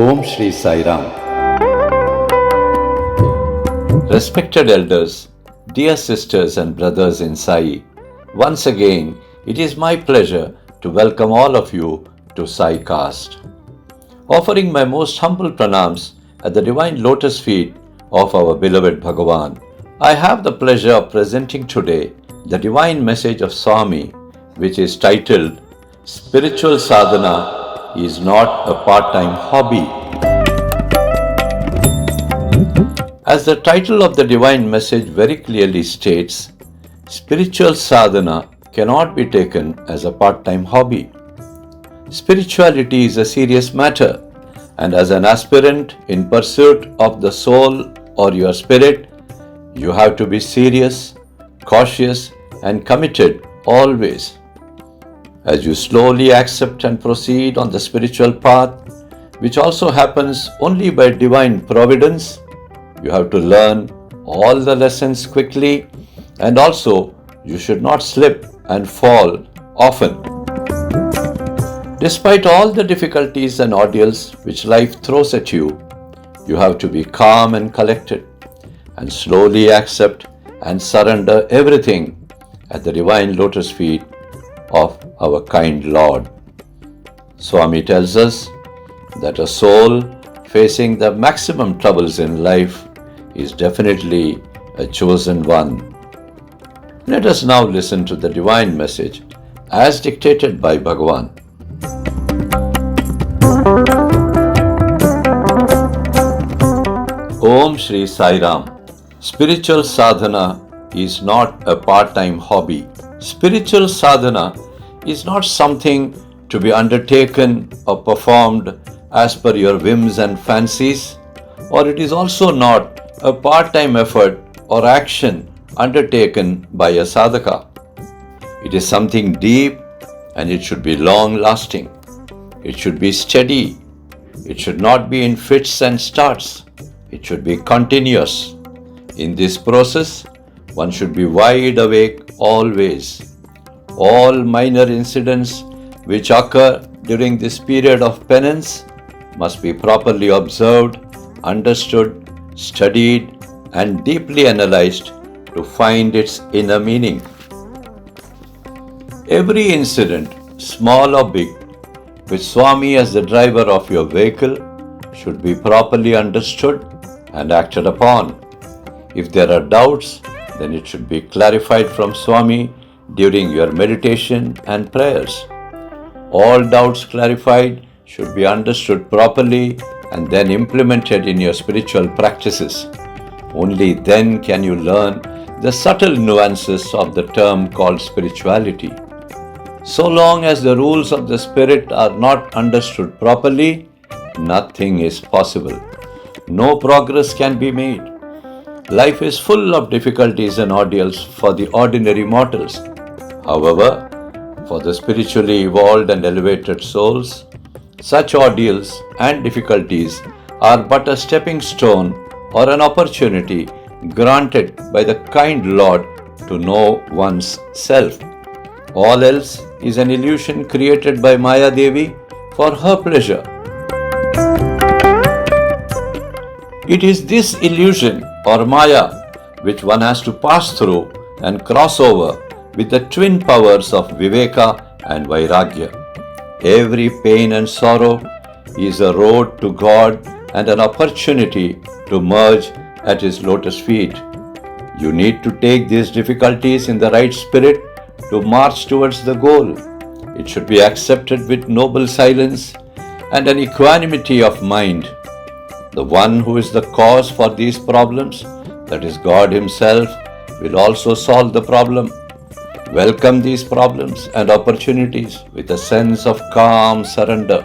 Om Shri Sai Ram. Respected elders, dear sisters and brothers in Sai, once again it is my pleasure to welcome all of you to Saicast. Offering my most humble pranams at the divine lotus feet of our beloved Bhagawan, I have the pleasure of presenting today the divine message of Swami, which is titled Spiritual Sadhana is not a part-time hobby. As the title of the divine message very clearly states, spiritual sadhana cannot be taken as a part-time hobby. Spirituality is a serious matter, and as an aspirant in pursuit of the soul or your spirit, you have to be serious, cautious, and committed always. As you slowly accept and proceed on the spiritual path, which also happens only by divine providence, you have to learn all the lessons quickly, and also you should not slip and fall often. Despite all the difficulties and ordeals which life throws at you, you have to be calm and collected and slowly accept and surrender everything at the divine lotus feet of our kind Lord. Swami tells us that a soul facing the maximum troubles in life is definitely a chosen one. Let us now listen to the divine message as dictated by Bhagawan. Om Shri Sai Ram. Spiritual sadhana is not a part-time hobby. Spiritual sadhana is not something to be undertaken or performed as per your whims and fancies, or it is also not a part-time effort or action undertaken by a sadhaka. It is something deep, and it should be long-lasting. It should be steady. It should not be in fits and starts. It should be continuous. In this process, one should be wide awake always. All minor incidents which occur during this period of penance must be properly observed, understood, studied, and deeply analyzed to find its inner meaning. Every incident, small or big, with Swami as the driver of your vehicle, should be properly understood and acted upon. If there are doubts, then it should be clarified from Swami during your meditation and prayers. All doubts clarified should be understood properly and then implemented in your spiritual practices. Only then can you learn the subtle nuances of the term called spirituality. So long as the rules of the spirit are not understood properly, nothing is possible. No progress can be made. Life is full of difficulties and ordeals for the ordinary mortals. However, for the spiritually evolved and elevated souls, such ordeals and difficulties are but a stepping stone or an opportunity granted by the kind Lord to know one's self. All else is an illusion created by Maya Devi for her pleasure. It is this illusion or Maya which one has to pass through and cross over with the twin powers of Viveka and Vairagya. Every pain and sorrow is a road to God and an opportunity to merge at His lotus feet. You need to take these difficulties in the right spirit to march towards the goal. It should be accepted with noble silence and an equanimity of mind. The one who is the cause for these problems, that is God Himself, will also solve the problem. Welcome these problems and opportunities with a sense of calm surrender.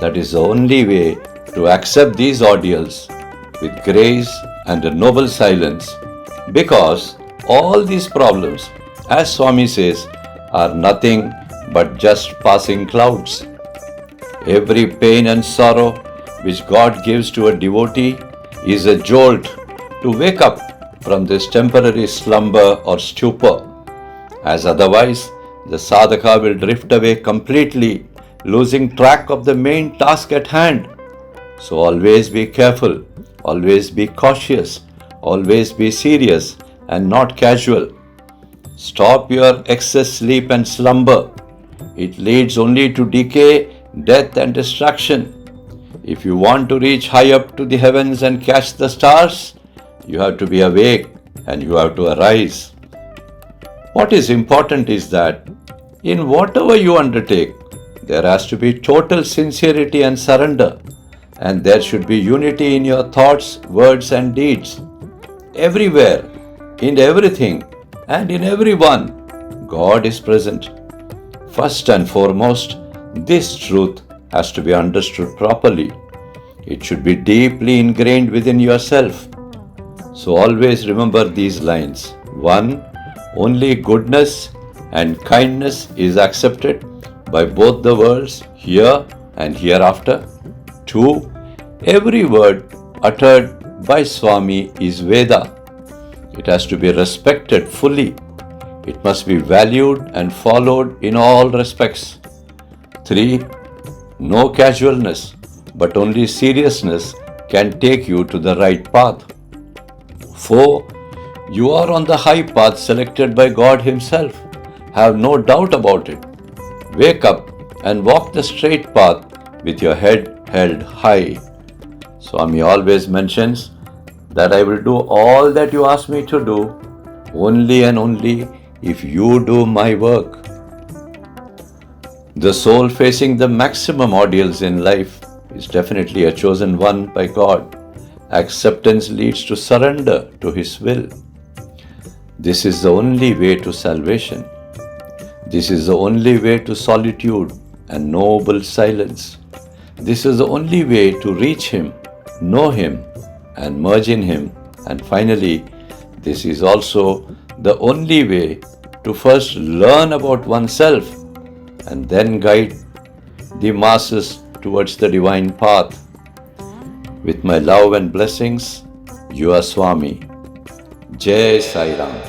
That is the only way to accept these ordeals with grace and a noble silence, because all these problems, as Swami says, are nothing but just passing clouds. Every pain and sorrow which God gives to a devotee is a jolt to wake up from this temporary slumber or stupor, as otherwise the sadhaka will drift away completely, losing track of the main task at hand. So always be careful, always be cautious, always be serious and not casual. Stop your excess sleep and slumber. It leads only to decay, death and destruction. If you want to reach high up to the heavens and catch the stars, you have to be awake and you have to arise. What is important is that in whatever you undertake, there has to be total sincerity and surrender, and there should be unity in your thoughts, words, and deeds. Everywhere, in everything, and in everyone, God is present. First and foremost, this truth has to be understood properly. It should be deeply ingrained within yourself. So always remember these lines. 1. Only goodness and kindness is accepted by both the worlds, here and hereafter. 2. Every word uttered by Swami is Veda. It has to be respected fully. It must be valued and followed in all respects. 3. No casualness, but only seriousness can take you to the right path. 4. You are on the high path selected by God Himself. Have no doubt about it. Wake up and walk the straight path with your head held high. Swami always mentions that I will do all that you ask me to do, only and only if you do my work. The soul facing the maximum ordeals in life is definitely a chosen one by God. Acceptance leads to surrender to His will. This is the only way to salvation. This is the only way to solitude and noble silence. This is the only way to reach Him, know Him, and merge in Him. And finally, this is also the only way to first learn about oneself and then guide the masses towards the divine path. With my love and blessings, your Swami. Jai Sai Ram.